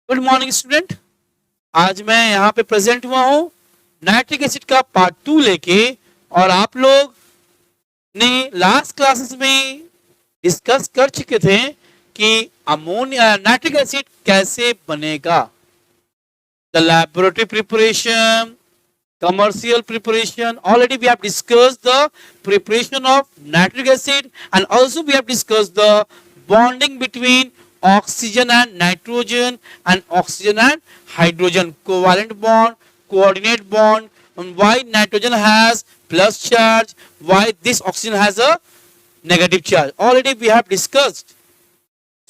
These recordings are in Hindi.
Good morning student. आज मैं यहाँ पे प्रेजेंट हुआ हूँ नाइट्रिक एसिड का पार्ट 2 लेके। और आप लोग ने लास्ट क्लासेस में डिस्कस कर चुके थे कि अमोनिया नाइट्रिक एसिड कैसे बनेगा। The laboratory preparation, commercial preparation, already we have discussed the preparation of nitric acid, and also we have discussed the bonding between oxygen and nitrogen and oxygen and hydrogen, covalent bond, coordinate bond, and why nitrogen has plus charge, why this oxygen has a negative charge, already we have discussed.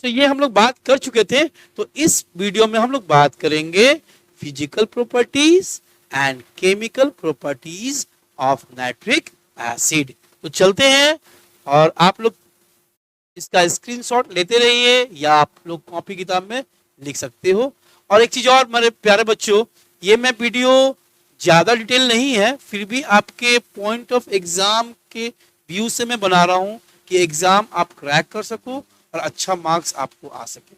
तो ये हम लोग बात कर चुके थे। तो इस वीडियो में हम लोग बात करेंगे physical properties and chemical properties of nitric acid. तो चलते हैं और आप लोग इसका स्क्रीनशॉट लेते रहिए या आप लोग कॉपी किताब में लिख सकते हो। और एक चीज और मेरे प्यारे बच्चों, ये मैं वीडियो ज्यादा डिटेल नहीं है, फिर भी आपके पॉइंट ऑफ एग्जाम के व्यू से मैं बना रहा हूं कि एग्जाम आप क्रैक कर सको और अच्छा मार्क्स आपको आ सके।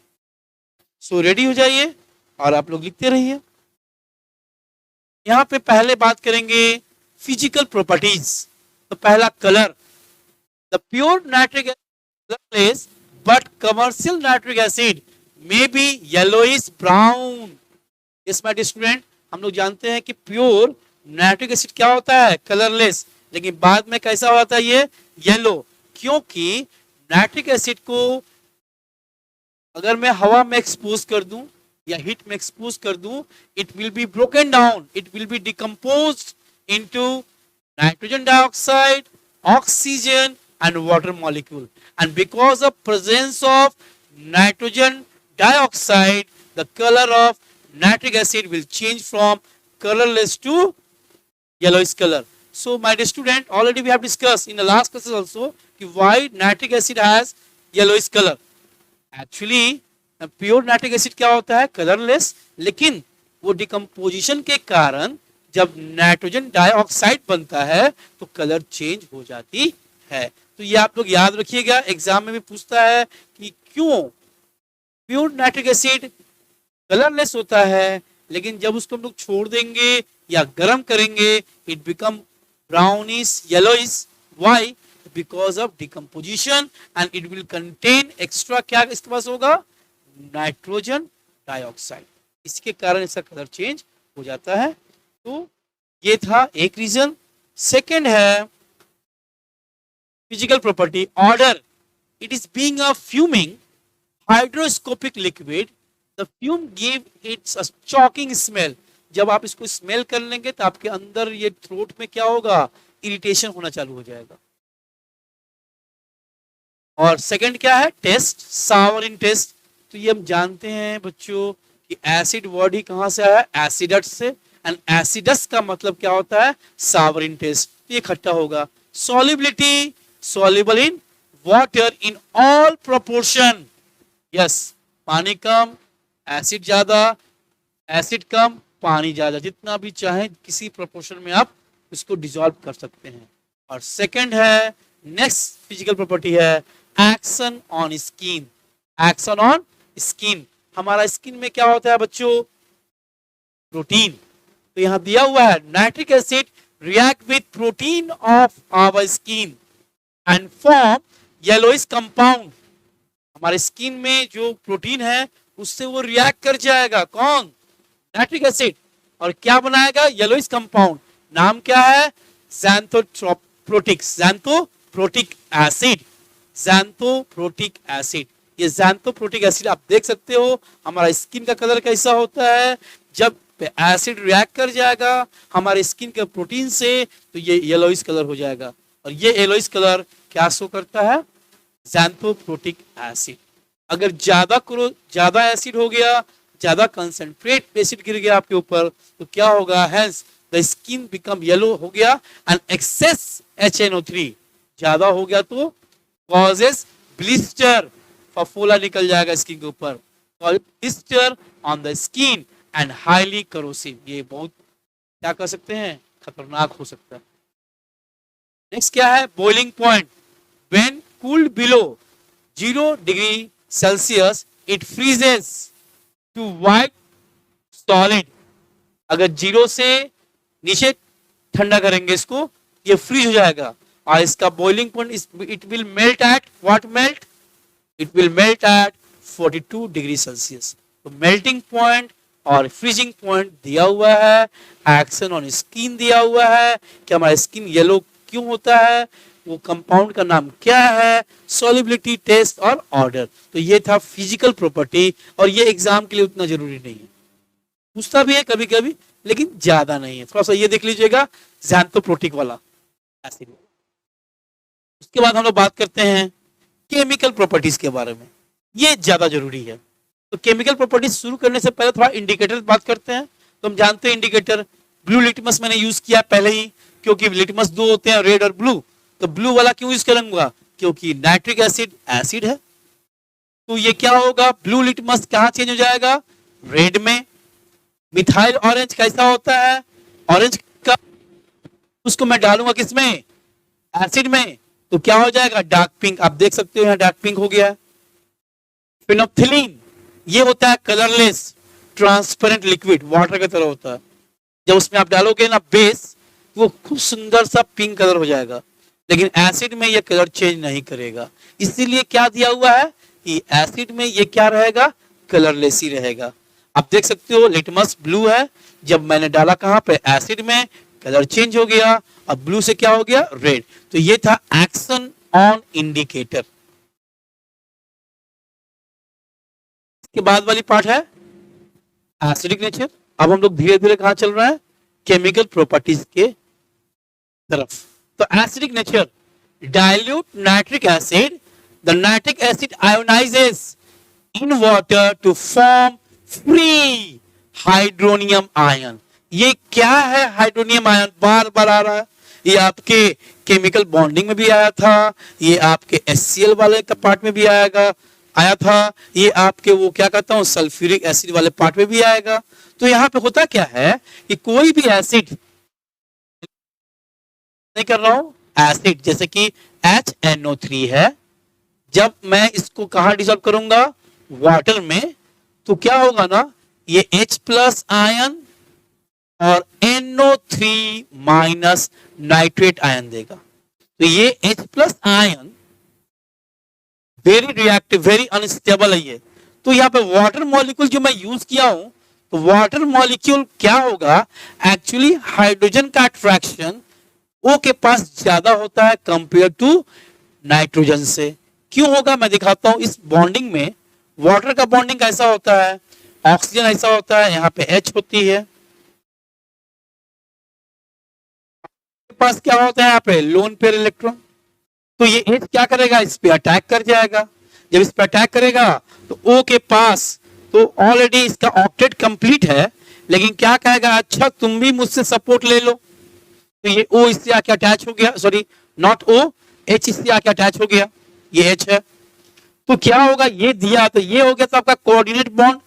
सो रेडी हो जाइए और आप लोग लिखते रहिए। यहाँ पे पहले बात करेंगे फिजिकल प्रॉपर्टीज। तो पहला colour, the pure nitric acid but commercial nitric acid may be yellowish brown. Yes my dear student, हम लोग जानते हैं कि प्योर नाइट्रिक एसिड क्या होता है, कलरलेस, लेकिन बाद में कैसा होता है ये येलो, क्योंकि नाइट्रिक एसिड को अगर मैं हवा में एक्सपोज कर दूं या हीट में एक्सपोज कर दूं, it will be broken down, it will be decomposed into nitrogen dioxide, oxygen and water molecule, and because of presence of nitrogen dioxide, the color of nitric acid will change from colorless to yellowish color. So my dear student, already we have discussed in the last classes also why nitric acid has yellowish color. Actually pure nitric acid क्या होता है, कलरलेस, लेकिन वो डिकम्पोजिशन के कारण जब नाइट्रोजन डाइऑक्साइड बनता है तो कलर चेंज हो जाती है। तो ये आप लोग याद रखिएगा, एग्जाम में भी पूछता है कि क्यों प्योर नाइट्रिक एसिड कलरलेस होता है, लेकिन जब उसको हम लोग छोड़ देंगे या गर्म करेंगे it become brownish yellowish. Why? Because of decomposition and it will contain extra, क्या इसके पास होगा, नाइट्रोजन डाइऑक्साइड, इसके कारण इसका कलर चेंज हो जाता है। तो ये था एक रीजन। सेकेंड है physical property, odour. It is being a fuming hydroscopic liquid, the fume give its a choking smell. जब आप इसको स्मेल कर लेंगे तो आपके अंदर ये थ्रोट में क्या होगा, इरिटेशन होना चालू हो जाएगा। और सेकंड क्या है, टेस्ट, सावर इन टेस्ट। तो ये हम जानते हैं बच्चों कि एसिड वर्ड ही कहां से आया, एसिडस से, एंड एसिडस का मतलब क्या होता है, सावर इन टेस्ट, तो ये खट्टा होगा। Solubility, soluble in water in all proportion. yes, पानी कम एसिड ज्यादा, एसिड कम पानी ज्यादा, जितना भी चाहे किसी प्रोपोर्शन में आप इसको डिसॉल्व कर सकते हैं। और सेकंड है, नेक्स्ट फिजिकल प्रॉपर्टी है action on skin. Action on skin, हमारा स्किन में क्या होता है बच्चों, प्रोटीन। तो यहां दिया हुआ है nitric acid react with protein of our skin and form yellowish compound. हमारे स्किन में जो प्रोटीन है उससे वो रिएक्ट कर जाएगा, कौन, नाइट्रिक एसिड, और क्या बनाएगा, येलोइश कंपाउंड। नाम क्या है, ज़ैंथोप्रोटिक, ज़ैंथोप्रोटिक एसिड, ज़ैंथोप्रोटिक एसिड। ये ज़ैंथोप्रोटिक एसिड आप देख सकते हो हमारा स्किन का कलर कैसा होता है, जब एसिड रिएक्ट कर जाएगा हमारे स्किन के प्रोटीन से तो ये येलोइश कलर हो जाएगा। और ये येलोइश कलर क्या शो करता है, ज़ैंथोप्रोटिक एसिड। अगर ज्यादा एसिड हो गया, ज्यादा कंसंट्रेट एसिड गिर गया आपके ऊपर तो क्या होगा, hence the skin become yellow हो गया, एंड एक्सेस HNO3 ज्यादा हो गया तो कॉजेस ब्लिस्टर, फफोला निकल जाएगा स्किन के ऊपर, blister on the skin and highly corrosive. ये बहुत क्या कर सकते हैं, खतरनाक हो सकता है। नेक्स्ट क्या है, boiling point, when cooled below 0 degree Celsius it freezes. To white solid, अगर 0 से नीचे ठंडा करेंगे इसको, ये फ्रीज हो जाएगा और इसका boiling point it will melt at what melt, it will melt eight 42 degree Celsius. तो मेल्टिंग पॉइंट और फ्रीजिंग पॉइंट दिया हुआ है, एक्शन ऑन स्किन दिया हुआ है कि हमारा स्किन येलो क्यों होता है, वो कंपाउंड का नाम क्या है, सॉल्युबिलिटी टेस्ट और ऑर्डर। तो ये था फिजिकल प्रॉपर्टी, और ये एग्जाम के लिए उतना जरूरी नहीं है, पूछता भी है कभी कभी लेकिन ज्यादा नहीं है। थोड़ा सा ये देख लीजिएगा ज़ैंथोप्रोटिक वाला एसिड। उसके बाद हम लोग बात करते हैं केमिकल प्रॉपर्टीज के बारे में, ये ज्यादा जरूरी है। तो केमिकल प्रॉपर्टीज शुरू करने से पहले थोड़ा इंडिकेटर बात करते हैं। तो हम जानते हैं इंडिकेटर, ब्लू लिटमस मैंने यूज किया पहले ही, क्योंकि लिटमस दो होते हैं, रेड और ब्लू। तो ब्लू वाला क्यों यूज करूंगा, क्योंकि नाइट्रिक एसिड एसिड है। तो ये क्या होगा, ब्लू लिटमस कहाँ चेंज हो जाएगा, रेड में। मिथाइल ऑरेंज कैसा होता है, ऑरेंज का, उसको मैं डालूंगा किसमें, एसिड में, तो क्या हो जाएगा, डार्क पिंक। आप देख सकते हो यहाँ डार्क पिंक हो गया है। फिनोप्थिलीन ये होता है कलरलेस ट्रांसपेरेंट लिक्विड, वाटर की तरह होता है। जब उसमें आप डालोगे ना बेस, वो खूब सुंदर सा पिंक कलर हो जाएगा, लेकिन एसिड में ये कलर चेंज नहीं करेगा। इसीलिए क्या दिया हुआ है कि एसिड में ये क्या रहेगा, कलरलेस ही रहेगा। आप देख सकते हो लिटमस ब्लू है, जब मैंने डाला कहां पे, एसिड में, कलर चेंज हो गया, अब ब्लू से क्या हो गया, रेड। तो ये था एक्शन ऑन इंडिकेटर। इसके बाद वाली पार्ट है एसिडिक नेचर। अब हम लोग धीरे धीरे कहां चल रहा है, केमिकल प्रॉपर्टीज के तरफ। तो acidic nature, dilute nitric acid, the nitric acid ionizes in water to form free hydronium ion. ये क्या है हाइड्रोनियम आयन, बार बार आ रहा है। ये आपके केमिकल बॉन्डिंग में भी आया था, ये आपके HCl वाले का पार्ट में भी आया था, ये आपके वो क्या कहता हूं सल्फ्यूरिक एसिड वाले पार्ट में भी आएगा। तो यहाँ पे होता क्या है कि कोई भी एसिड नहीं कर रहा हूं, एसिड जैसे कि HNO3 है, जब मैं इसको कहा डिसॉल्व करूंगा, वाटर में, तो क्या होगा ना, ये H प्लस आयन और NO3 माइनस नाइट्रेट आयन देगा। तो ये H plus ion very reactive, very unstable है ये। तो यहाँ पे वाटर मॉलिक्यूल जो मैं यूज किया हूं, तो वाटर मॉलिक्यूल क्या होगा, एक्चुअली हाइड्रोजन का अट्रैक्शन O के पास ज्यादा होता है कंपेयर टू नाइट्रोजन से। क्यों होगा मैं दिखाता हूं। इस बॉन्डिंग में वाटर का बॉन्डिंग कैसा होता है, ऑक्सीजन ऐसा होता है, यहाँ पे H होती है, पास क्या होता है यहाँ पे लोन पेयर इलेक्ट्रॉन। तो ये H क्या करेगा, इस पे अटैक कर जाएगा। जब इस पे अटैक करेगा तो O के पास तो ऑलरेडी इसका ऑक्टेट कंप्लीट है, लेकिन क्या कहेगा, अच्छा तुम भी मुझसे सपोर्ट ले लो। तो ये O इससे आके अटैच हो गया, सॉरी नॉट O, H इससे आके अटैच हो गया, ये H है। तो क्या होगा, ये दिया तो ये हो गया तो आपका कोऑर्डिनेट बॉन्ड,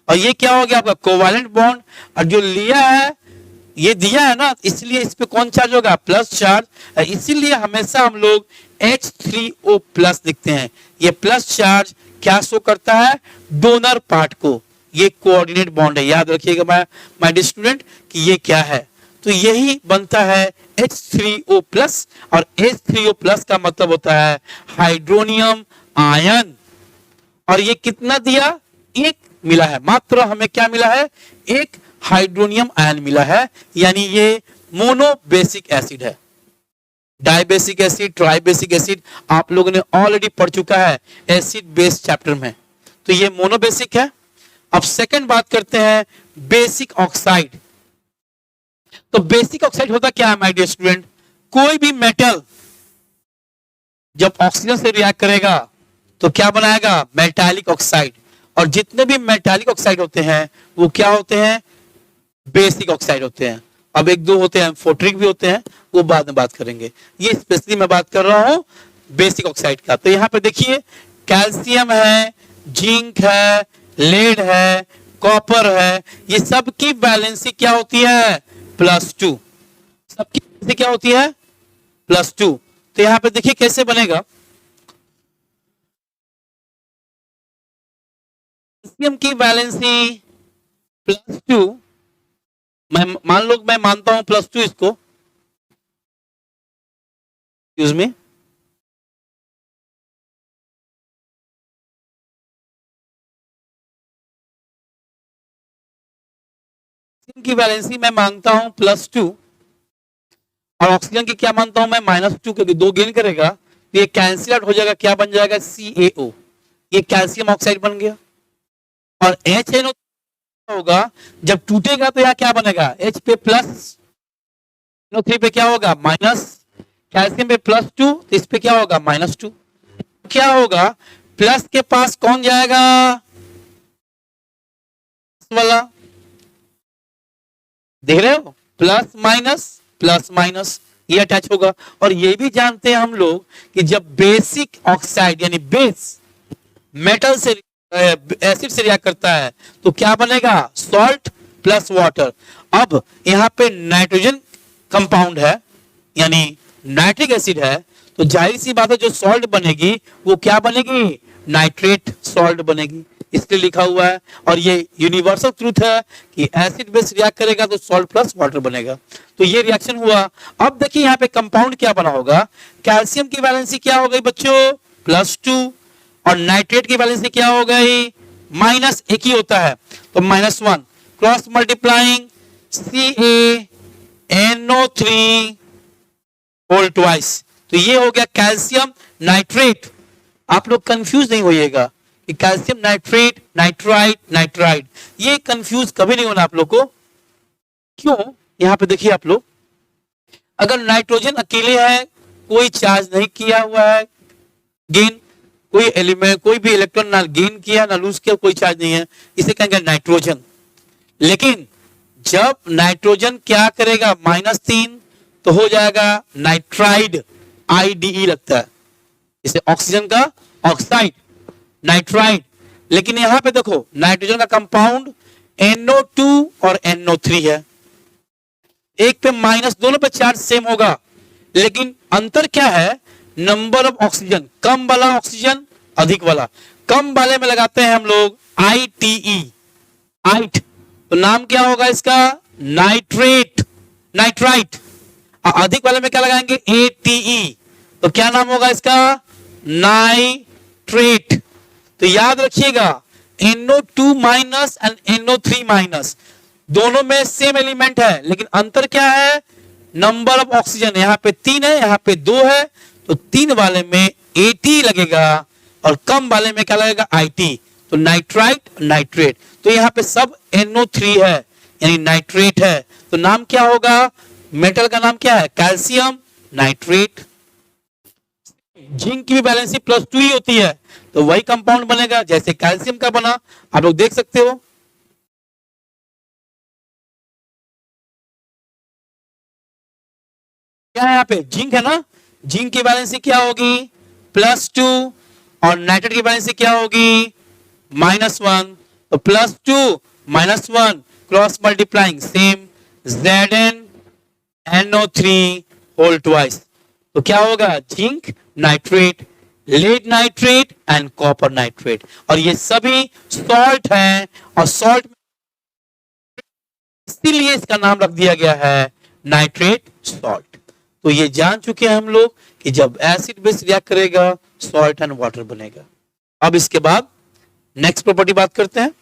और ये क्या हो गया आपका कोवैलेंट बॉन्ड। और जो लिया है, ये दिया है ना, इसलिए इस पे कौन चार्ज होगा, प्लस चार्ज। इसीलिए हमेशा हम लोग H3O प्लस लिखते हैं। ये प्लस चार्ज क्या शो करता है, डोनर पार्ट को। ये कोऑर्डिनेट बॉन्ड है, याद रखिएगा माय डियर स्टूडेंट कि ये क्या है। तो यही बनता है H3O प्लस, और H3O प्लस का मतलब होता है हाइड्रोनियम आयन। और ये कितना दिया, एक मिला है, मात्र हमें क्या मिला है, एक हाइड्रोनियम आयन मिला है, यानी ये मोनोबेसिक एसिड है। डाइबेसिक एसिड, ट्राइबेसिक एसिड आप लोगों ने ऑलरेडी पढ़ चुका है एसिड बेस चैप्टर में। तो ये मोनोबेसिक है। अब सेकंड बात करते हैं बेसिक ऑक्साइड। तो बेसिक ऑक्साइड होता क्या है माय डियर स्टूडेंट, कोई भी मेटल जब ऑक्सीजन से रिएक्ट करेगा तो क्या बनाएगा, मेटालिक ऑक्साइड। और जितने भी मेटालिक ऑक्साइड होते हैं वो क्या होते हैं, बेसिक ऑक्साइड होते हैं। अब एक दो होते हैं एम्फोटरिक भी होते हैं, वो बाद में बात करेंगे। ये स्पेशली मैं बात कर रहा हूं बेसिक ऑक्साइड का। तो यहाँ पे देखिए कैल्शियम है, जिंक है, लेड है, कॉपर है, ये सब की वैलेंसी क्या होती है, +2। सबकी वैलेंसी क्या होती है, +2। तो यहाँ पे देखिए कैसे बनेगा, कैल्शियम की वैलेंसी +2, मैं मान लो मैं मानता हूं +2 इसको, एक्सक्यूज मी, की वैलेंसी मैं मानता हूं +2 और ऑक्सीजन की क्या मानता हूं मैं -2, क्योंकि 2 गेन करेगा तो ये कैंसिल आउट हो जाएगा, क्या बन जाएगा CaO, ये कैल्शियम ऑक्साइड बन गया। और HNO होगा जब टूटेगा तो यहाँ क्या बनेगा, H पे प्लस, NO3 पे क्या होगा माइनस, कैल्शियम पे +2 तो इस पे क्या होगा -2, क्या होगा प्लस के पास कौन जाएगा वाला, देख रहे हो, प्लस माइनस ये अटैच होगा। और ये भी जानते हैं हम लोग कि जब बेसिक ऑक्साइड यानी बेस मेटल से एसिड से रिएक्ट करता है तो क्या बनेगा, सॉल्ट प्लस वाटर। अब यहाँ पे नाइट्रोजन कंपाउंड है यानी नाइट्रिक एसिड है, तो जाहिर सी बात है जो सॉल्ट बनेगी वो क्या बनेगी, नाइट्रेट सॉल्ट बनेगी, इसलिए लिखा हुआ है। और ये यूनिवर्सल ट्रूथ है कि एसिड बेस रिएक्ट करेगा तो सॉल्ट प्लस वाटर बनेगा, तो ये रिएक्शन हुआ। अब देखिए यहाँ पे कंपाउंड क्या बना होगा, कैल्शियम की वैलेंसी क्या हो गई बच्चों +2 और नाइट्रेट की वैलेंसी क्या हो गई माइनस, एक ही होता है तो -1, cross multiplying CaNO3 whole twice, तो ये हो गया कैल्शियम नाइट्रेट। आप लोग कंफ्यूज नहीं होइएगा कि कैल्शियम नाइट्रेट, नाइट्राइट, नाइट्राइड, ये कंफ्यूज कभी नहीं होना आप लोग को। क्यों, यहां पे देखिए आप लोग, अगर नाइट्रोजन अकेले है, कोई चार्ज नहीं किया हुआ है, गेन कोई एलिमेंट कोई भी इलेक्ट्रॉन ना गेन किया ना लूज किया, कोई चार्ज नहीं है, इसे कहेंगे नाइट्रोजन। लेकिन जब नाइट्रोजन क्या करेगा -3 तो हो जाएगा नाइट्राइड, IDE लगता है, इसे ऑक्सीजन का ऑक्साइड नाइट्राइड। लेकिन यहां पे देखो नाइट्रोजन का कंपाउंड NO2 और NO3 है, एक पे माइनस, दोनों पे चार्ज सेम होगा, लेकिन अंतर क्या है, नंबर ऑफ ऑक्सीजन, कम वाला ऑक्सीजन अधिक वाला, कम वाले में लगाते हैं हम लोग ITE, आइट, तो नाम क्या होगा इसका नाइट्रेट, नाइट्राइट। अधिक वाले में क्या लगाएंगे ATE, तो क्या नाम होगा इसका नाइट्रेट। तो याद रखिएगा NO2 minus and NO3 minus दोनों में सेम एलिमेंट है, लेकिन अंतर क्या है, नंबर ऑफ ऑक्सीजन, यहाँ पे 3 है यहाँ पे 2 है, तो 3 वाले में AT लगेगा और कम वाले में क्या लगेगा IT, तो नाइट्राइट नाइट्रेट। तो यहाँ पे सब NO3 है यानी नाइट्रेट है, तो नाम क्या होगा, मेटल का नाम क्या है कैल्शियम नाइट्रेट। जिंक की भी बैलेंसी +2 ही होती है, तो वही कंपाउंड बनेगा जैसे कैल्शियम का बना, आप लोग देख सकते हो। क्या है यहाँ पे जिंक है ना, जिंक की बैलेंसी क्या होगी +2 और नाइट्रेट की बैलेंसी क्या होगी -1, तो +2 -1 cross multiplying same ZnNO3 whole twice, तो क्या होगा zinc nitrate, lead nitrate and copper nitrate. और ये सभी सॉल्ट हैं और सॉल्ट इसीलिए इसका नाम रख दिया गया है नाइट्रेट सॉल्ट। तो ये जान चुके हैं हम लोग कि जब एसिड बेस रिएक्ट करेगा सॉल्ट एंड वाटर बनेगा। अब इसके बाद नेक्स्ट प्रॉपर्टी बात करते हैं,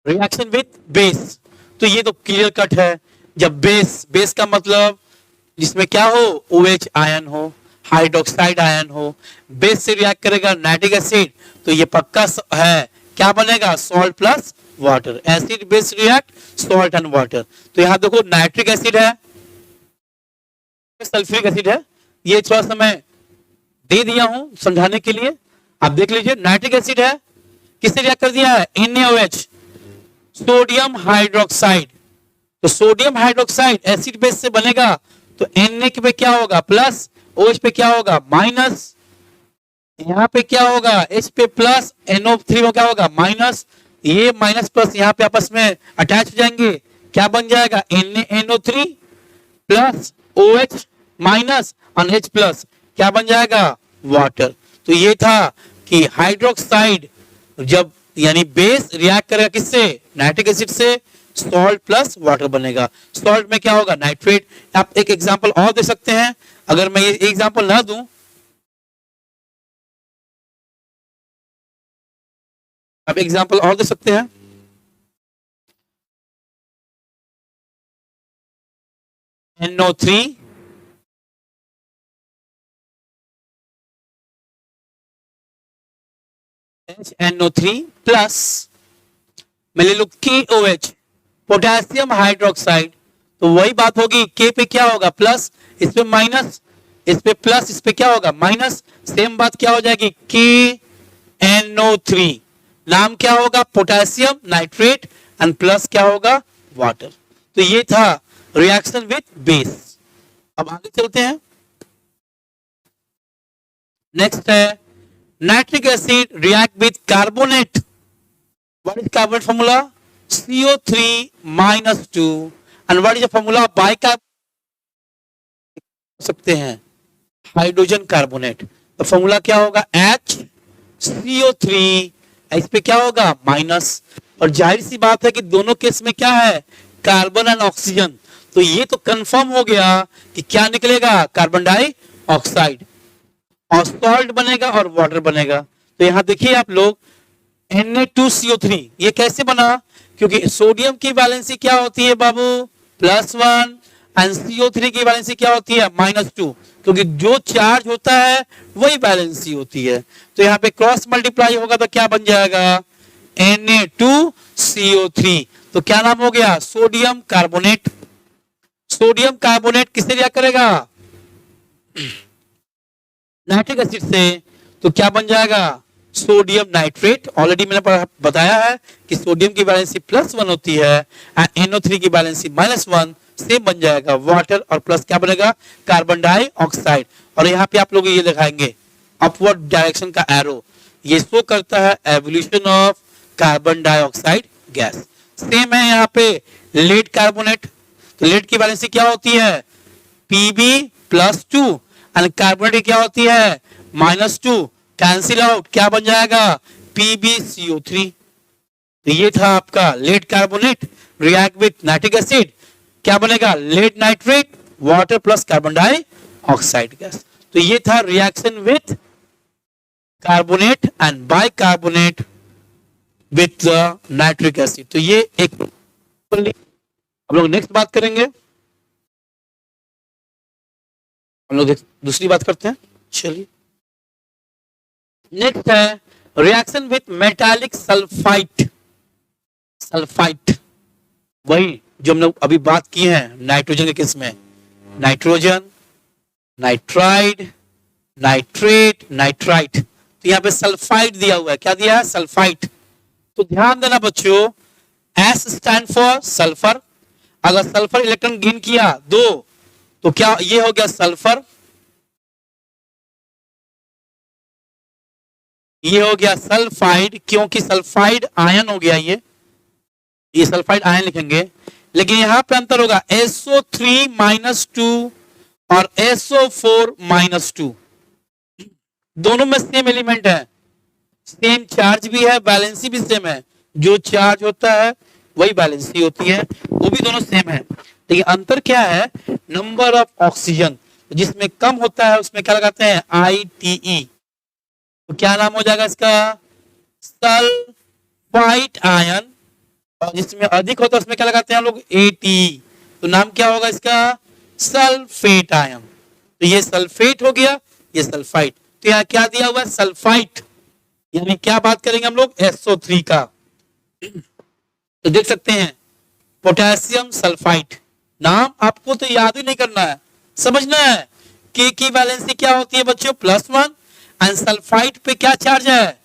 रिएक्शन विथ बेस। तो ये तो क्लियर कट है, जब बेस का मतलब जिसमें क्या हो OH आयन हो, हाइड्रोक्साइड आयन हो, बेस से रिएक्ट करेगा नाइट्रिक एसिड, तो ये पक्का है क्या बनेगा salt plus water, acid base react salt and water. तो यहां देखो नाइट्रिक एसिड है, सल्फ्यूरिक एसिड है, ये थोड़ा सा मैं दे दिया हूं समझाने के लिए, आप देख लीजिए। नाइट्रिक एसिड है, किससे रिएक्ट कर दिया है NaOH, सोडियम हाइड्रोक्साइड, तो सोडियम हाइड्रोक्साइड एसिड बेस से बनेगा तो Na पे क्या होगा प्लस, OH पे क्या होगा माइनस, यहाँ पे क्या होगा H पे प्लस, NO3 में क्या होगा माइनस, ये माइनस प्लस यहाँ पे आपस में अटैच हो जाएंगे, क्या बन जाएगा NaNO3 प्लस OH माइनस और H प्लस, क्या बन जाएगा वाटर। तो ये था कि हाइड्रोक्साइड जब यानी बेस रिएक्ट करेगा किससे, नाइट्रिक एसिड से, सॉल्ट प्लस वाटर बनेगा। सॉल्ट में क्या होगा, नाइट्रेट। आप एक एग्जांपल और दे सकते हैं, अगर मैं ये एग्जांपल ना दूं, आप एग्जांपल और दे सकते हैं। NO3 HNO3 प्लस मैं ले लू KOH, पोटेशियम हाइड्रोक्साइड। तो वही बात होगी, K पे क्या होगा प्लस, इस पे माइनस, इस पे प्लस, इस पे क्या होगा माइनस। सेम बात क्या हो जाएगी, KNO3, नाम क्या होगा, पोटेशियम नाइट्रेट, एंड प्लस क्या होगा, वाटर। तो ये था रिएक्शन विथ बेस। अब आगे चलते हैं, नेक्स्ट है nitric acid react with carbonate. What is carbonate formula, CO3 minus 2, and what is the formula of bicarbonate सकते हैं, हाइड्रोजन कार्बोनेट। तो फॉर्मूला क्या होगा, HCO3, इस पे क्या होगा माइनस। और जाहिर सी बात है कि दोनों केस में क्या है, कार्बन एंड ऑक्सीजन। तो ये तो कंफर्म हो गया कि क्या निकलेगा, कार्बन डाइऑक्साइड, और सॉल्ट बनेगा और वाटर बनेगा। तो यहां देखिए आप लोग, Na2CO3 ये कैसे बना, क्योंकि सोडियम की वैलेंसी क्या होती है बाबू, +1, एंड CO3 की वैलेंसी क्या होती है, -2, क्योंकि जो चार्ज होता है वही वैलेंसी होती है। तो यहाँ पे क्रॉस मल्टीप्लाई होगा तो क्या बन जाएगा, Na2CO3। तो क्या नाम हो गया, सोडियम कार्बोनेट। सोडियम कार्बोनेट किससे रिएक्ट करेगा, नाइट्रिक एसिड से। तो क्या बन जाएगा, सोडियम नाइट्रेट। ऑलरेडी मैंने बताया है कि सोडियम की वैलेंसी +1 होती है, NO3 की वैलेंसी -1, सेम बन जाएगा वाटर, और प्लस क्या बनेगा, कार्बन डाइऑक्साइड। और यहाँ पे आप लोग ये दिखाएंगे अपवर्ड डायरेक्शन का एरो, ये शो करता है evolution of carbon dioxide gas. Same है यहाँ पे लेड कार्बोनेट। तो लेड की वैलेंसी क्या होती है, Pb+2, एंड कार्बोनेट क्या होती है, -2, कैंसिल आउट, क्या बन जाएगा, PbCO3। तो ये था आपका lead carbonate react with nitric acid, क्या बनेगा, lead nitrate, water plus carbon dioxide gas. तो ये था reaction with carbonate and bicarbonate with nitric acid. तो ये एक, हम लोग नेक्स्ट बात करेंगे, हम लोग दूसरी बात करते हैं। चलिए नेक्स्ट है reaction with metallic sulphide. Sulphide वही जो हम लोग अभी बात की है नाइट्रोजन के केस में, नाइट्रोजन, नाइट्राइड, नाइट्रेट, नाइट्राइट। तो यहाँ पे सल्फाइड दिया हुआ है, क्या दिया है, सल्फाइड। तो ध्यान देना बच्चों, S स्टैंड फॉर सल्फर। अगर सल्फर इलेक्ट्रॉन गेन किया 2, तो क्या ये हो गया सल्फर, ये हो गया सल्फाइड, क्योंकि सल्फाइड आयन हो गया, ये सल्फाइड आयन लिखेंगे। लेकिन यहां पे अंतर होगा, SO3-2 और SO4-2, दोनों में सेम एलिमेंट है, सेम चार्ज भी है, बैलेंसी भी सेम है। जो चार्ज होता है वही बैलेंसी होती है, वो भी दोनों सेम है। लेकिन अंतर क्या है, नंबर ऑफ ऑक्सीजन, जिसमें कम होता है उसमें क्या लगाते हैं, ITE। तो क्या नाम हो जाएगा इसका, सल्फाइड आयन, और जिसमें अधिक होता है उसमें क्या लगाते हैं हम लोग, ATE। तो नाम क्या होगा इसका, सल्फेट आयन। तो ये सल्फेट हो गया, ये सल्फाइड। तो यहाँ क्या दिया हुआ है, सल्फाइड, यानी क्या बात करेंगे हम लोग, SO3 का। तो देख सकते हैं पोटेशियम सल्फाइड, नाम आपको तो याद ही नहीं करना है, समझना है। K की वैलेंसी क्या होती है बच्चों, +1, एंड सल्फाइड पे क्या चार्ज है,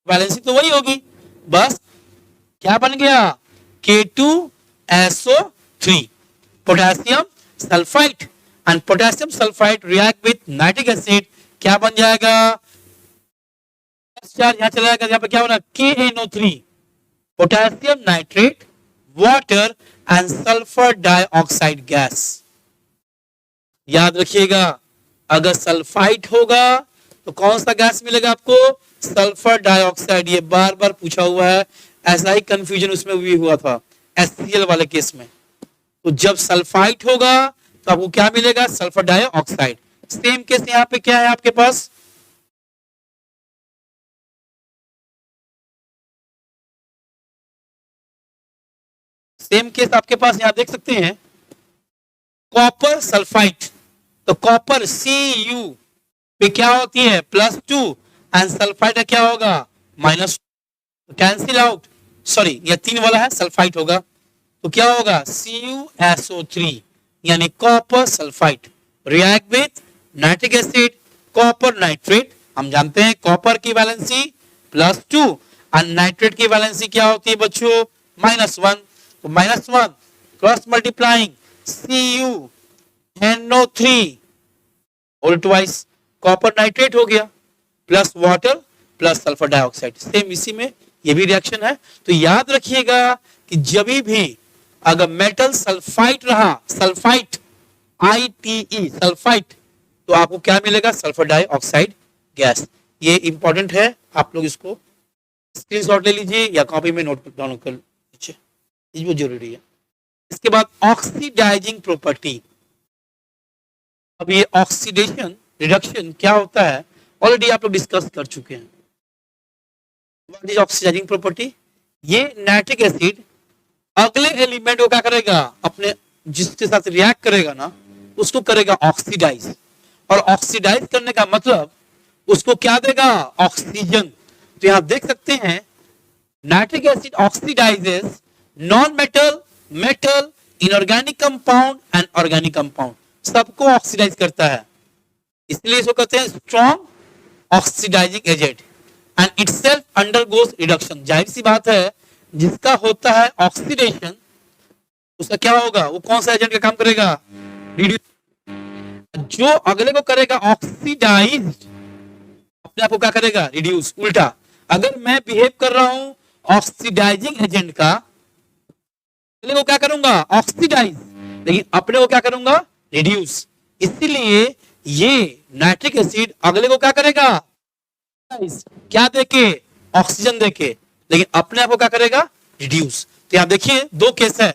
वैलेंसी तो वही होगी, बस क्या बन गया, K2SO3, potassium sulphide. And potassium sulphide react with nitric acid, क्या बन जाएगा, चार्ज यहां चला जाएगा, यहाँ पे क्या होना, KNO3, potassium nitrate, water and sulphur dioxide gas. याद रखिएगा, अगर सल्फाइड होगा तो कौन सा गैस मिलेगा आपको, सल्फर डाइऑक्साइड, ये बार बार पूछा हुआ है, ऐसा ही कंफ्यूजन उसमें भी हुआ था HCl वाले केस में। तो जब सल्फाइट होगा तो आपको क्या मिलेगा? Sulphur dioxide. सेम केस यहाँ पे क्या है आपके पास? सेम केस आपके पास यहाँ देख सकते हैं, कॉपर सल्फाइट। तो कॉपर Cu पे क्या होती है? +2 एंड सल्फाइड क्या होगा? -2। कैंसिल आउट, सॉरी ये 3 वाला है, सल्फाइट होगा तो क्या होगा? CuSO3 यानी copper sulphide react with nitric acid, copper nitrate. हम जानते हैं कॉपर की वैलेंसी +2 और नाइट्रेट की वैलेंसी क्या होती है बच्चों? -1। तो -1 cross multiplying CuNO3 whole twice, copper nitrate हो गया plus water plus sulphur dioxide. Same इसी में ये भी रिएक्शन है। तो याद रखिएगा कि जब भी अगर मेटल सल्फाइट रहा, सल्फाइट ITE सल्फाइट, तो आपको क्या मिलेगा? Sulphur dioxide gas. ये इंपॉर्टेंट है, आप लोग इसको स्क्रीनशॉट ले लीजिए या कॉपी में नोट डाउन कर लीजिए, ये बहुत जरूरी है। इसके बाद ऑक्सीडाइजिंग प्रॉपर्टी। अब ये ऑक्सीडेशन रिडक्शन क्या होता है ऑलरेडी आप लोग डिस्कस कर चुके हैं। What is oxidising property? ये नाइट्रिक एसिड अगले एलिमेंट को क्या करेगा? अपने जिसके साथ रिएक्ट करेगा ना, उसको करेगा ऑक्सीडाइज। और ऑक्सीडाइज करने का मतलब उसको क्या देगा? ऑक्सीजन। तो यहां देख सकते हैं nitric acid oxidises non metal, metal, inorganic compound and organic compound, सबको ऑक्सीडाइज करता है। इसलिए इसको कहते हैं strong oxidising agent and itself undergoes reduction. जाहिर सी बात है, जिसका होता है ऑक्सीडेशन उसका क्या होगा? वो कौन सा एजेंट का काम करेगा? रिड्यूस। जो अगले को करेगा ऑक्सीडाइज, अपने आप को क्या करेगा? रिड्यूस। उल्टा, अगर मैं बिहेव कर रहा हूं ऑक्सीडाइजिंग एजेंट का, अगले को क्या करूंगा? ऑक्सीडाइज, लेकिन अपने को क्या करूंगा? रिड्यूस। इसीलिए ये नाइट्रिक एसिड अगले को क्या करेगा? क्या देके? ऑक्सीजन देके, लेकिन अपने आप को क्या करेगा? रिड्यूस। तो यहां देखिए दो केस है,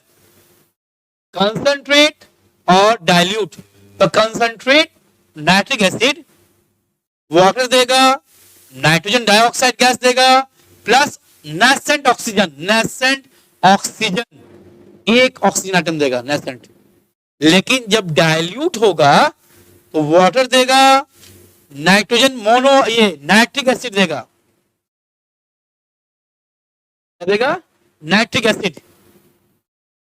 कंसंट्रेट और डाइल्यूट। तो कंसंट्रेट नाइट्रिक एसिड वाटर देगा, नाइट्रोजन डाइऑक्साइड गैस देगा plus nascent oxygen, nascent oxygen, एक ऑक्सीजन आइटम देगा नेसेंट। लेकिन जब डाइल्यूट होगा तो वाटर देगा, नाइट्रोजन मोनो, ये नाइट्रिक एसिड देगा, देगा नाइट्रिक एसिड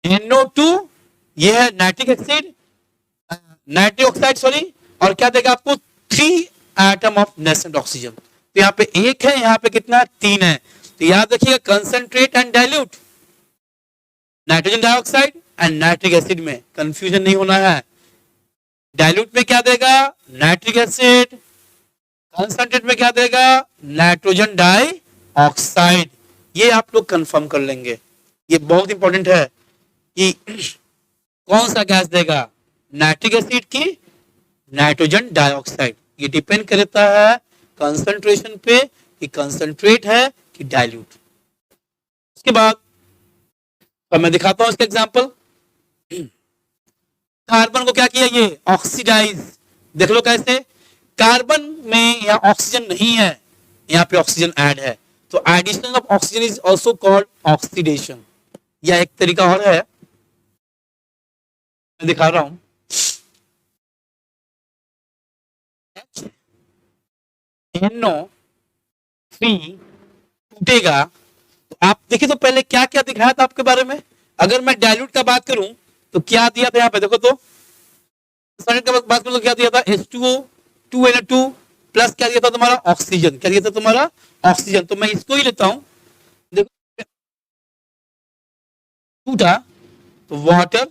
NO2, ये है nitric acid, nitric oxide sorry, और क्या देगा आपको? 3 एटम ऑफ नेसेंट ऑक्सीजन। तो यहाँ पे एक है, यहाँ पे कितना? 3 है। तो याद रखिएगा concentrate and dilute, nitrogen dioxide and nitric acid में कंफ्यूजन नहीं होना है। डाइल्यूट में क्या देगा? नाइट्रिक एसिड, कंसंट्रेट में क्या देगा? Nitrogen dioxide. ये आप लोग कंफर्म कर लेंगे, ये बहुत इंपॉर्टेंट है कि कौन सा गैस देगा, नाइट्रिक एसिड की नाइट्रोजन डाइऑक्साइड। ये डिपेंड करता है कंसंट्रेशन पे कि कंसंट्रेट है कि डाइल्यूट। उसके बाद अब मैं दिखाता हूं इसका एग्जांपल। कार्बन को क्या किया? ये ऑक्सीडाइज। देख लो कैसे, कार्बन में यहाँ ऑक्सीजन नहीं है, यहाँ पे ऑक्सीजन ऐड है, तो addition of oxygen is also called oxidation. यह एक तरीका और है, मैं दिखा रहा हूं। NO3 टूटेगा तो आप देखिए, तो पहले क्या क्या दिखाया था आपके बारे में। अगर मैं डाइल्यूट का बात करूं तो क्या दिया था यहाँ पे? देखो तो का बात करूं तो क्या दिया था? H2O 2Na2 प्लस क्या दिया था तुम्हारा? ऑक्सीजन। क्या दिया था तुम्हारा? ऑक्सीजन। तो मैं इसको ही लेता हूं, देखो टूटा तो वाटर,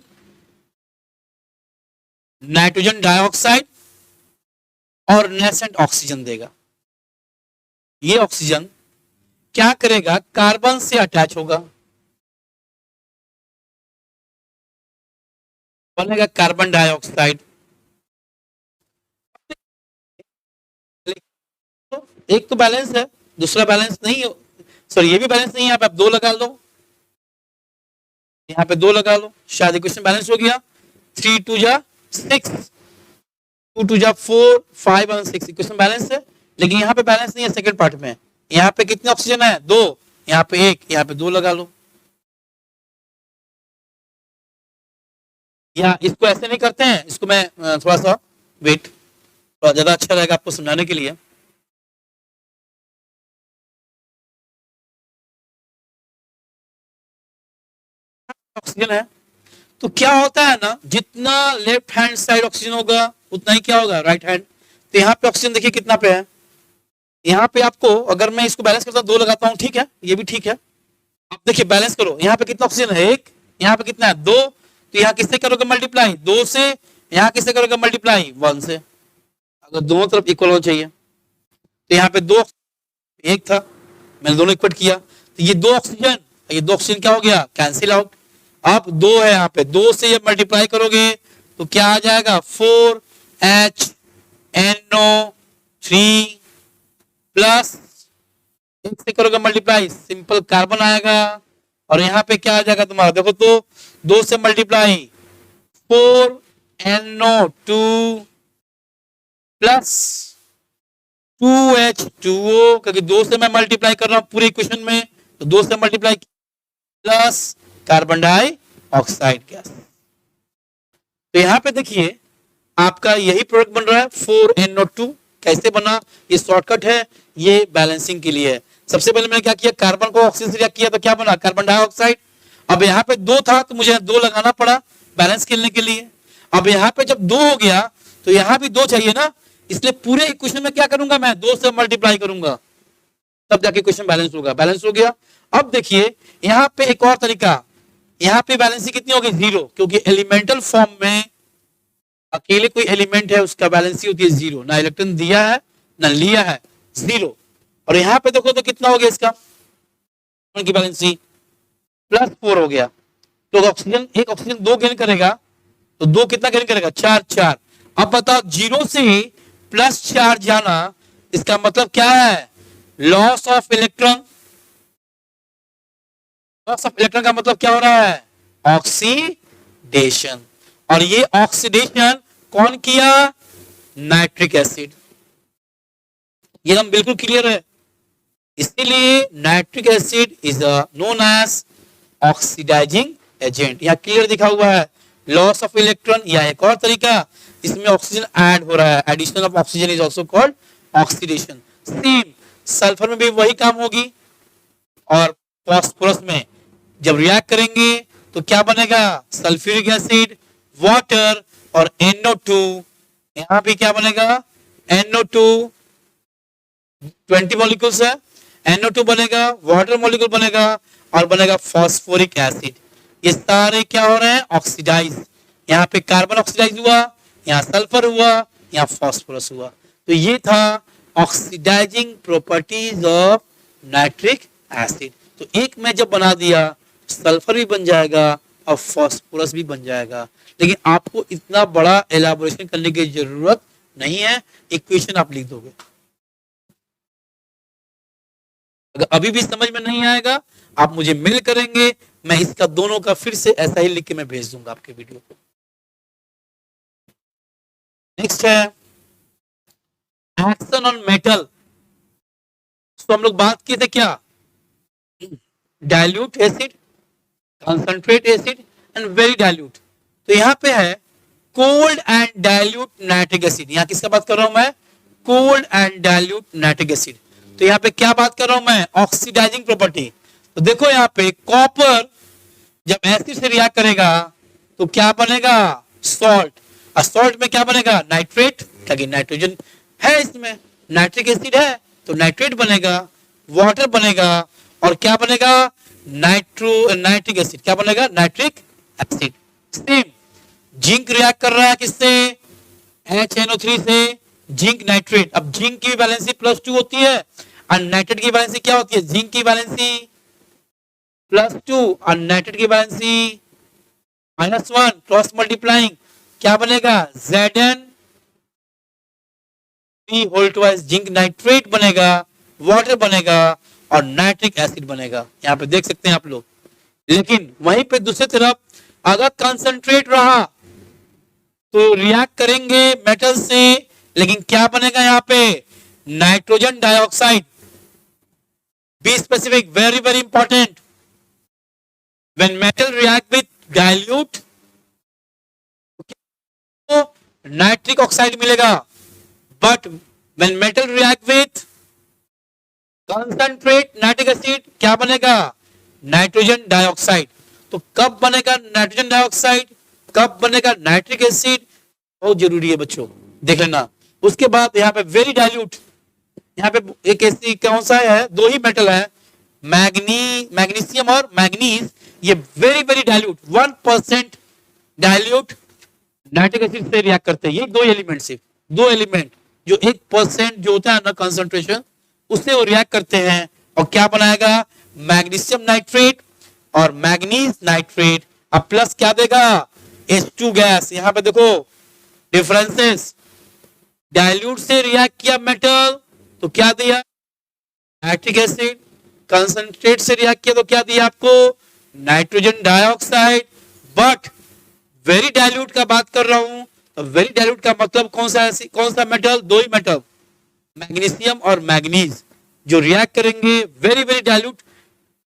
नाइट्रोजन डाइऑक्साइड और नेसेंट ऑक्सीजन देगा। ये ऑक्सीजन क्या करेगा? कार्बन से अटैच होगा, बनेगा कार्बन डाइऑक्साइड। एक तो बैलेंस है, दूसरा बैलेंस नहीं, सॉरी ये भी बैलेंस नहीं है, यहाँ पे आप 2 लगा लो, यहाँ पे 2 लगा लो, शायद इक्वेशन बैलेंस हो गया। 3 2 जा 6, 2 2 जा 4, 5 और 6 इक्वेशन बैलेंस है। लेकिन यहाँ पे बैलेंस नहीं है सेकंड पार्ट में। यहाँ पे कितने ऑक्सीजन है? 2, यहाँ पे 1, यहाँ पे 2 लगा लो। या इसको ऐसे नहीं करते हैं, इसको मैं थोड़ा सा वेट, थोड़ा ज्यादा अच्छा रहेगा आपको समझाने के लिए। ऑक्सीजन है तो क्या होता है ना, जितना लेफ्ट हैंड साइड ऑक्सीजन होगा उतना ही क्या होगा राइट हैंड। तो यहाँ पे ऑक्सीजन देखिए कितना पे है, यहाँ पे आपको अगर मैं इसको बैलेंस करता हूँ 2 लगाता हूँ, ठीक है, ये भी ठीक है। अब देखिए बैलेंस करो, यहाँ पे कितना ऑक्सीजन है? 1, यहाँ पे कितना है? 2। तो यहाँ किससे करोगे मल्टीप्लाई? 2 से। यहाँ किससे करोगे मल्टीप्लाई? 1 से। अगर दोनों तरफ इक्वल होना चाहिए, तो यहाँ पे 2, 1 था, मैंने दोनों इक्वल किया, तो ये 2 ऑक्सीजन, ये 2 ऑक्सीजन क्या हो गया? Cancel out. अब 2 है यहाँ पे, 2 से ये मल्टीप्लाई करोगे तो क्या आ जाएगा? 4HNO3 प्लस 1 से करोगे मल्टीप्लाई, सिंपल कार्बन आएगा। और यहाँ पे क्या आ जाएगा तुम्हारा? देखो तो 2 से मल्टीप्लाई 4NO2 प्लस 2H2O, क्योंकि 2 से मैं मल्टीप्लाई कर रहा हूं पूरे इक्वेशन में, तो 2 से multiply plus carbon dioxide gas. तो यहाँ पे देखिए आपका यही प्रोडक्ट बन रहा है 4NO2। कैसे बना? ये शॉर्टकट है, ये बैलेंसिंग के लिए है। सबसे पहले मैंने क्या किया? कार्बन को ऑक्सीजन से रिएक्ट किया तो क्या बना? Carbon dioxide. अब यहाँ पे 2 था तो मुझे 2 लगाना पड़ा बैलेंस खेलने के लिए। अब यहाँ पे जब 2 हो गया तो यहाँ भी 2 चाहिए ना, इसलिए पूरे इक्वेशन में क्या करूंगा मैं? 2 से मल्टीप्लाई करूंगा, तब जाके इक्वेशन बैलेंस होगा। बैलेंस हो गया। अब देखिए यहाँ पे एक और तरीका, यहाँ पे बैलेंसिंग कितनी होगी? 0, क्योंकि एलिमेंटल फॉर्म में अकेले कोई एलिमेंट है उसका बैलेंसिंग होती है 0, ना इलेक्ट्रॉन दिया है ना लिया है, 0। और यहाँ पे देखो तो कितना हो गया इसका की बैलेंसिंग? +4 हो गया। तो ऑक्सीजन, एक ऑक्सीजन 2 गेन करेगा तो 2 कितना गेन करेगा? 4 4। अब बताओ 0 से +4 जाना, इसका मतलब क्या है? Loss of electron. Loss of electron का मतलब क्या हो रहा है? ऑक्सीडेशन। और ये ऑक्सीडेशन कौन किया? Nitric acid. ये हम बिल्कुल क्लियर है। इसीलिए nitric acid is known as oxidising agent. यहाँ क्लियर दिखा हुआ है लॉस ऑफ इलेक्ट्रॉन, या एक और तरीका, इसमें ऑक्सीजन ऐड हो रहा है, addition of oxygen is also called oxidation. Same sulphur में भी वही काम होगी। और फास्फोरस में जब रिएक्ट करेंगे तो क्या बनेगा? सल्फ्यूरिक एसिड, वाटर और NO2। यहाँ पे क्या बनेगा? NO2 20 मॉलिक्यूल्स है, NO2 बनेगा, वाटर मॉलिक्यूल बनेगा और बनेगा फास्फोरिक एसिड। ये सारे क्या हो रहे हैं? ऑक्सीडाइज। यहाँ पे कार्बन ऑक्सीडाइज हुआ, यहाँ सल्फर हुआ, यहाँ फास्फोरस हुआ। तो ये था oxidising properties of nitric acid. तो एक में जब बना दिया सल्फर भी बन जाएगा और फास्फोरस भी बन जाएगा। लेकिन आपको इतना बड़ा एलाबोरेशन करने की जरूरत नहीं है, इक्वेशन आप लिख दोगे। अगर अभी भी समझ में नहीं आएगा आप मुझे मेल करेंगे, मैं इसका दोनों का फिर से ऐसा ही लिख के मैं भेज दूंगा आपके वीडियो को। नेक्स्ट है एक्शन ऑन मेटल। तो हम लोग बात किए थे क्या? Dilute acid, concentrate acid and very dilute. तो यहाँ पे है cold and dilute nitric acid. यहाँ किसका बात कर रहा हूं मैं? Cold and dilute nitric acid. तो यहाँ पे क्या बात कर रहा हूं मैं? Oxidising property. तो देखो यहाँ पे कॉपर जब एसिड से रिएक्ट करेगा तो क्या बनेगा? सॉल्ट। और सॉल्ट में क्या बनेगा? नाइट्रेट, क्योंकि नाइट्रोजन है इसमें, नाइट्रिक एसिड है तो नाइट्रेट बनेगा, वाटर बनेगा और क्या बनेगा? Nitric acid. क्या बनेगा? Nitric acid. Same zinc react कर रहा है किससे? HNO3 से, जिंक नाइट्रेट। अब जिंक की वैलेंसी +2 होती है और नाइट्रेट की वैलेंसी क्या होती है? जिंक की वैलेंसी +2 और नाइट्रेट की वैलेंसी -1। क्रॉस मल्टीप्लाइंग क्या बनेगा? Zn3 whole twice zinc nitrate बनेगा वाटर बनेगा और नाइट्रिक एसिड बनेगा, यहाँ पे देख सकते हैं आप लोग। लेकिन वहीं पे दूसरी तरफ अगर कंसंट्रेट रहा तो रिएक्ट करेंगे मेटल से, लेकिन क्या बनेगा यहाँ पे, nitrogen dioxide. Be specific, very very important. When metal react with dilute तो नाइट्रिक ऑक्साइड मिलेगा, but when metal react with concentrate nitric acid क्या बनेगा, नाइट्रोजन डाइऑक्साइड। तो कब बनेगा नाइट्रोजन डाइऑक्साइड, कब बनेगा नाइट्रिक एसिड, बहुत जरूरी है बच्चों, देख लेना। उसके बाद यहाँ पे वेरी डाइल्यूट, यहाँ पे एक ऐसी कौन सा है, दो ही मेटल है, मैग्नीशियम और मैग्नीज, ये very very dilute 1% dilute nitric acid से रिएक्ट करते हैं। ये दो एलिमेंट, सिर्फ दो एलिमेंट जो 1% जो होता है ना कंसंट्रेशन, उससे वो रिएक्ट करते हैं और क्या बनाएगा, मैग्नीशियम नाइट्रेट और मैग्नीज नाइट्रेट। अब प्लस क्या देगा, H2 गैस। यहां पे देखो डिफरेंसेस, डाइल्यूट से रिएक्ट किया मेटल तो क्या दिया, नाइट्रिक एसिड। कंसंट्रेट से रिएक्ट किया तो क्या दिया आपको, nitrogen dioxide. But very dilute का बात कर रहा हूं, तो वेरी डाइल्यूट का मतलब कौन सा मेटल, दो ही मेटल, मैग्नीशियम और मैग्नीज, जो रिएक्ट करेंगे very very dilute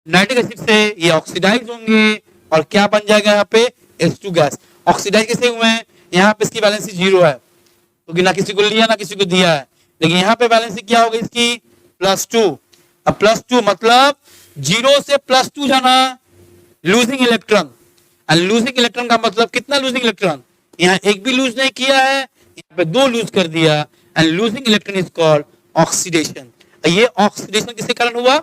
nitric acid से, ये ऑक्सीडाइज होंगे और क्या बन जाएगा यहाँ पे, H2 गैस। ऑक्सीडाइज कैसे हुए हैं, यहाँ पे इसकी वैलेंसी 0 है, क्योंकि ना किसी को लिया ना किसी को दिया है, लेकिन यहाँ पे वैलेंसी क्या होगी इसकी, +2। अब +2 मतलब 0 से +2 जाना, लूजिंग इलेक्ट्रॉन। लूजिंग इलेक्ट्रॉन का मतलब कितना लूजिंग इलेक्ट्रॉन, यहाँ एक भी लूज नहीं किया है, यहाँ पे 2 लूज कर दिया, and losing electron is called oxidation. ये ऑक्सीडेशन किसके कारण हुआ,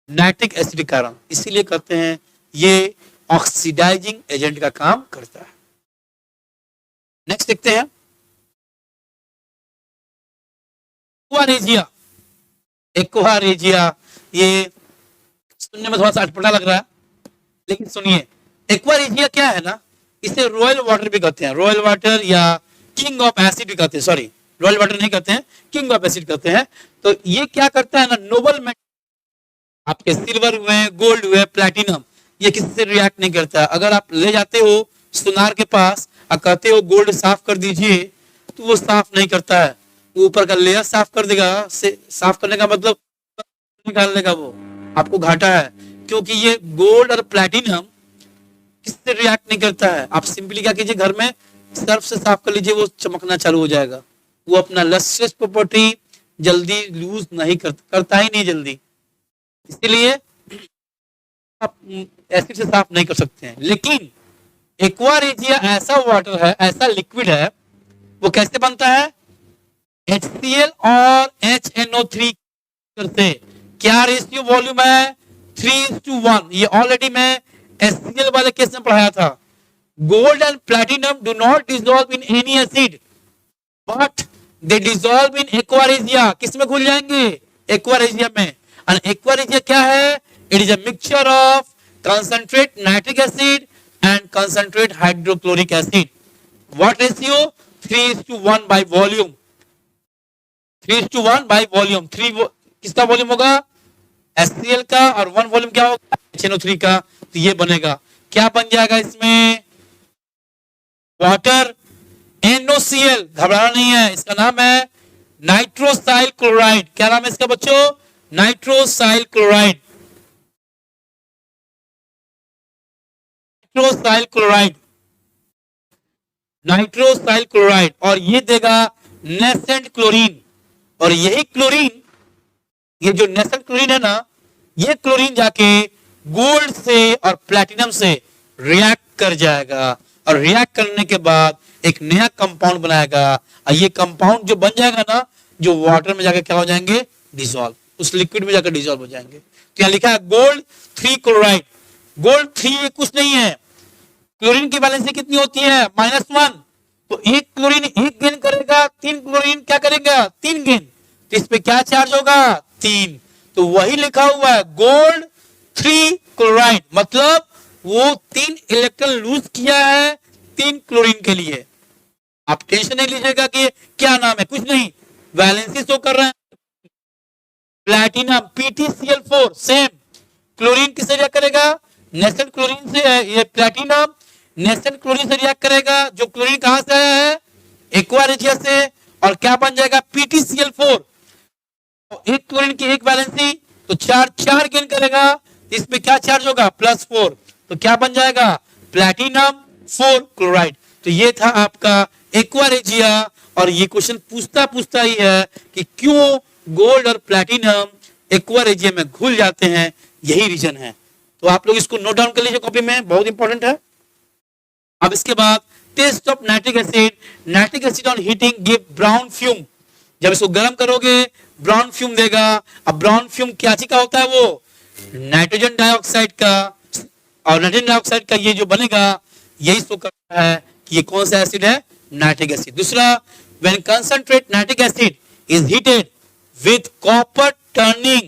नाइट्रिक एसिड के कारण, इसीलिए कहते हैं ये ऑक्सीडाइजिंग एजेंट का काम करता है। नेक्स्ट देखते हैं, एक्वारेजिया। एक्वारेजिया ये सुनने में थोड़ा सा अटपटा लग रहा है, लेकिन सुनिए, एक्वारेजिया क्या है ना, इसे रॉयल वाटर भी कहते हैं, रॉयल वाटर या किंग ऑफ एसिड भी कहते हैं, सॉरी रॉयल वाटर नहीं कहते हैं, किंग ऑफ एसिड कहते हैं। तो ये क्या करता है ना, नोबल मेटल, आपके सिल्वर हुए, गोल्ड हुए, प्लैटिनम, ये किसी से रिएक्ट नहीं करता। अगर आप ले जाते हो सुनार के पास और कहते हो गोल्ड साफ कर दीजिए, तो वो साफ नहीं करता है, ऊपर का लेयर साफ कर देगा। साफ करने का मतलब निकाल लेगा, वो आपको घाटा है, क्योंकि ये गोल्ड और प्लैटिनम किससे रिएक्ट नहीं करता है। आप सिंपली क्या कीजिए, घर में सर्फ से साफ कर लीजिए, वो चमकना चालू हो जाएगा। वो अपना लस्ट्रस प्रॉपर्टी जल्दी लूज नहीं करता ही नहीं जल्दी, इसलिए आप एसिड से साफ नहीं कर सकते हैं। लेकिन एक्वारेजिया ऐसा वाटर है, ऐसा लिक्विड है, वो कैसे बनता है, HCl और HNO3 करते। क्या रेशियो वॉल्यूम है, 3:1। ये ऑलरेडी मैं HCl वाले केस में पढ़ाया था। Gold and platinum do not dissolve in any acid, but they dissolve in aqua regia. किसमें घुल जाएंगे, एक्वारेजिया में। एंड एक्वारेजिया क्या है, it is a mixture of concentrate nitric acid and concentrate hydrochloric acid. What ratio, 3:1 by volume. 3:1 by volume. 3 किसका वॉल्यूम होगा, HCl का, और 1 वॉल्यूम क्या होगा, HNO3 का। तो ये बनेगा, क्या बन जाएगा इसमें, वाटर, NOCl। घबराना नहीं है, इसका नाम है नाइट्रोसाइल क्लोराइड। क्या नाम है इसका बच्चों, नाइट्रोसाइल क्लोराइड। नाइट्रोसाइल क्लोराइड, नाइट्रोसाइल क्लोराइड, और ये देगा नेसेंट क्लोरीन। और यही क्लोरीन, ये जो नेसेंट क्लोरीन है ना, ये क्लोरीन जाके गोल्ड से और प्लैटिनम से रिएक्ट कर जाएगा, और रिएक्ट करने के बाद एक नया कंपाउंड बनाएगा। और ये कंपाउंड जो बन जाएगा ना, जो वाटर में जाकर क्या हो जाएंगे, डिसॉल्व, उस लिक्विड में जाकर डिसॉल्व हो जाएंगे। तो यहाँ लिखा है गोल्ड 3 क्लोराइड। गोल्ड 3 कुछ नहीं है, क्लोरीन की वैलेंसी कितनी होती है, -1। तो एक क्लोरीन 1 गेन करेगा, 3 क्लोरीन क्या करेगा, 3 गेन। तो इस पे क्या चार्ज होगा, 3। तो वही लिखा हुआ है गोल्ड 3 क्लोराइड, मतलब वो 3 इलेक्ट्रॉन लूज किया है 3 क्लोरीन के लिए। आप टेंशन नहीं लीजिएगा कि क्या नाम है, कुछ नहीं, वैलेंसी शो कर रहे हैं। प्लैटिनम PtCl4 सेम, क्लोरीन किससे रिएक्ट करेगा, नेसेंट क्लोरीन से है, ये प्लैटिनम नेसेंट क्लोरीन से रिएक्ट करेगा, जो क्लोरीन कहां से आया है, एक्वा रेजिया से, और क्या बन जाएगा PtCl4। एक क्लोरीन की एक वैलेंसी, तो चार चार गेन करेगा, इसमें क्या चार्ज होगा +4, तो क्या बन जाएगा प्लैटिनम 4 क्लोराइड। तो ये था आपका एक्वा रेजिया, और ये क्वेश्चन पूछता पूछता ही है कि क्यों गोल्ड और प्लैटिनम एक्वा रेजिया में घुल जाते हैं, यही रीजन है। तो आप लोग इसको नोट डाउन कर लीजिए कॉपी में, बहुत इंपॉर्टेंट है। अब इसके बाद test of nitric acid, nitric acid on heating give brown fume, जब इसको गर्म करोगे ब्राउन फ्यूम देगा। अब ब्राउन फ्यूम क्या चीज का होता है, वो नाइट्रोजन डाइऑक्साइड का, और नाइट्रोजन डाइऑक्साइड का ये जो बनेगा यही शो करता है कि ये कौन सा एसिड है, नाइट्रिक एसिड। दूसरा, when concentrate nitric acid is heated with copper turning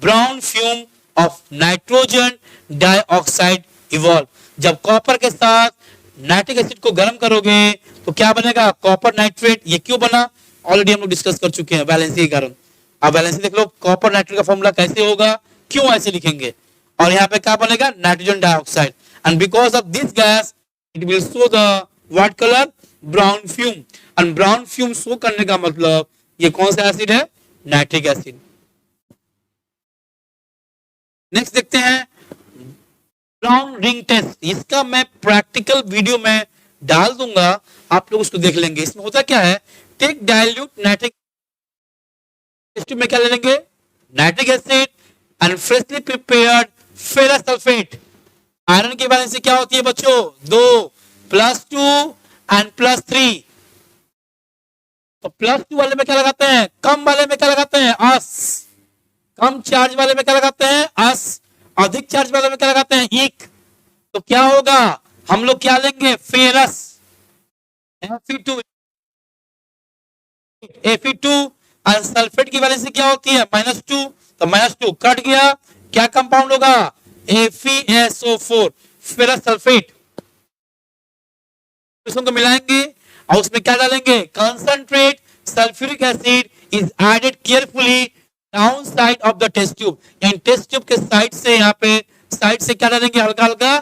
brown fume of nitrogen dioxide evolve, जब कॉपर के साथ नाइट्रिक एसिड को गर्म करोगे तो क्या बनेगा, कॉपर नाइट्रेट। ये क्यों बना, ऑलरेडी हम लोग डिस्कस कर चुके हैं वैलेंसी के कारण। अब वैलेंसी देख लो, कॉपर नाइट्रेट का फॉर्मूला कैसे होगा, क्यों ऐसे लिखेंगे, और यहाँ पे क्या बनेगा nitrogen dioxide, and because of this gas it will show the what colour, brown fume. And brown fume show करने का मतलब ये कौन सा एसिड है, नाइट्रिक एसिड। नेक्स्ट देखते हैं ब्राउन रिंग टेस्ट, इसका मैं प्रैक्टिकल वीडियो में डाल दूंगा, आप लोग उसको देख लेंगे। इसमें होता क्या है, टेक डाइल्यूट नाइट्रिक एसिड में क्या ले लेंगे, nitric acid and freshly prepared ferrous sulphate. Iron की वैलेंसी क्या होती है बच्चों, 2 +2 एंड +3। तो +2 वाले में क्या लगाते हैं, कम वाले में क्या लगाते हैं, अस, कम चार्ज वाले में क्या लगाते हैं, अस, अधिक चार्ज वाले में क्या लगाते हैं, इक। तो क्या होगा, हम लोग क्या लेंगे, फेरस Fe2, Fe2, और सल्फेट की वैलेंसी क्या होती है, -2, तो -2 कट गया, क्या कंपाउंड होगा, FeSO4 फेरस सल्फेट। इसको मिलाएंगे और उसमें क्या डालेंगे, concentrate sulphuric acid is added carefully down side of the test tube, यानी टेस्ट ट्यूब के साइड से, यहाँ पे साइड से क्या डालेंगे, हल्का हल्का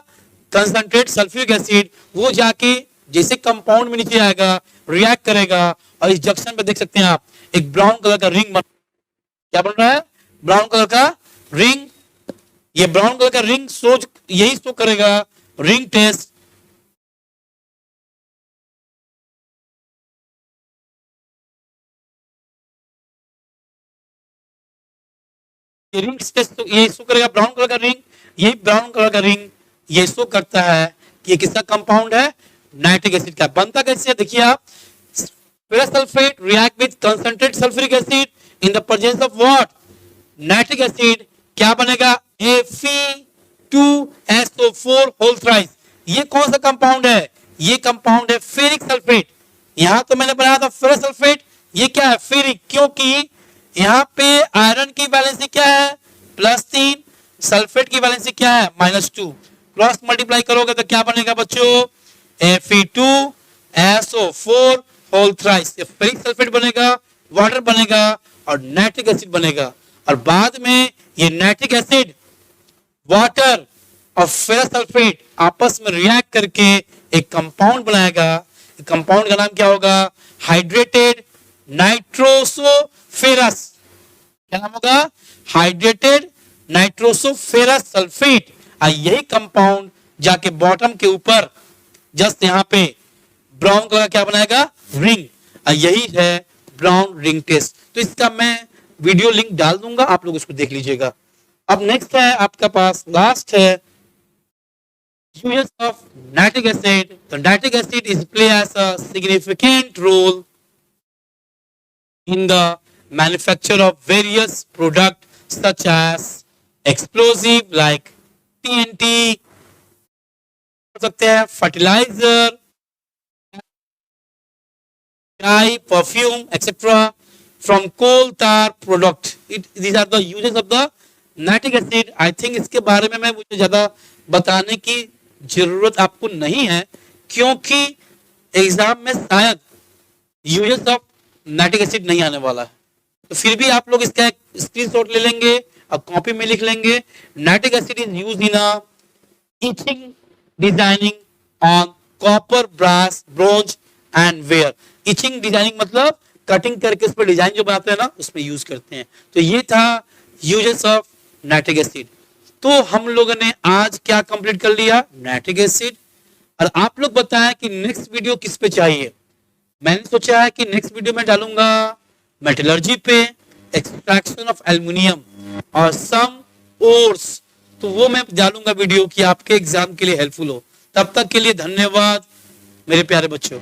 कंसंट्रेट सल्फ्यूरिक एसिड, वो जाके जैसे कंपाउंड में नीचे आएगा रिएक्ट करेगा, और इस जंक्शन पे देख सकते हैं आप एक ब्राउन कलर का रिंग बन, क्या बन रहा है, ब्राउन कलर का रिंग। ये ब्राउन कलर का रिंग यही शो करेगा रिंग टेस्ट। रिंग टेस्ट ये शो करेगा ब्राउन कलर का रिंग, यही ब्राउन कलर का रिंग ये शो करता है कि ये किसका कंपाउंड है, नाइट्रिक एसिड का। बनता कैसे है, देखिए आप, ferrous sulphate react with concentrated sulphuric acid in the presence of what, nitric acid, क्या बनेगा, Fe2SO4 होल थ्राइस। ये कौन सा कंपाउंड है, ये कंपाउंड है फेरिक सल्फेट। यहां तो मैंने बनाया था फेरस सल्फेट, ये क्या है, फेरिक, क्योंकि यहाँ पे आयरन की वैलेंसी क्या है, +3, सल्फेट की वैलेंसी क्या है, -2, क्रॉस मल्टीप्लाई करोगे तो क्या बनेगा बच्चों, Fe2SO4 whole thrice. Ferric sulphate बनेगा, वाटर बनेगा और नाइट्रिक एसिड बनेगा, और बाद में ये नाइट्रिक एसिड, वाटर और फेरस सल्फेट आपस में रिएक्ट करके एक कंपाउंड बनाएगा। कंपाउंड का नाम क्या होगा, हाइड्रेटेड नाइट्रोसोफेरस। क्या नाम होगा, हाइड्रेटेड नाइट्रोसोफेरस सल्फेट। और यही कंपाउंड जाके बॉटम के ऊपर जस्ट यहाँ पे ब्राउन कलर क्या बनाएगा, रिंग, और यही है ब्राउन रिंग टेस्ट। तो इसका मैं वीडियो लिंक डाल दूंगा, आप लोग उसको देख लीजिएगा। अब नेक्स्ट है आपका पास, लास्ट है uses of nitric acid. So nitric acid is play as a significant role in the manufacture of various products such as explosive like TNT, हो सकते हैं fertilizer, dye, perfume, etc. from coal tar product. These are the uses of the nitric acid. I think इसके बारे में मुझे ज्यादा बताने की जरूरत आपको नहीं है, क्योंकि एग्जाम में शायद यूजेस ऑफ नाइट्रिक एसिड नहीं आने वाला है। तो फिर भी आप लोग इसका स्क्रीनशॉट ले लेंगे और कॉपी में लिख लेंगे। Nitric acid is used in etching designing on copper, brass, bronze and ware. Etching designing मतलब कटिंग करके उस पर डिजाइन जो बनाते हैं ना, उसमें यूज करते हैं। तो ये था यूजेस ऑफ नाइट्रिक एसिड। तो हम लोगों ने आज क्या कंप्लीट कर लिया, नाइट्रिक एसिड। और आप लोग बताएं कि नेक्स्ट वीडियो किस पे चाहिए। मैंने सोचा है कि नेक्स्ट वीडियो में डालूंगा मेटलर्जी पे, एक्सट्रैक्शन ऑफ एल्युमिनियम और सम ओर्स। तो वो मैं डालूंगा वीडियो कि आपके एग्जाम के लिए हेल्पफुल हो। तब तक के लिए धन्यवाद मेरे प्यारे बच्चों।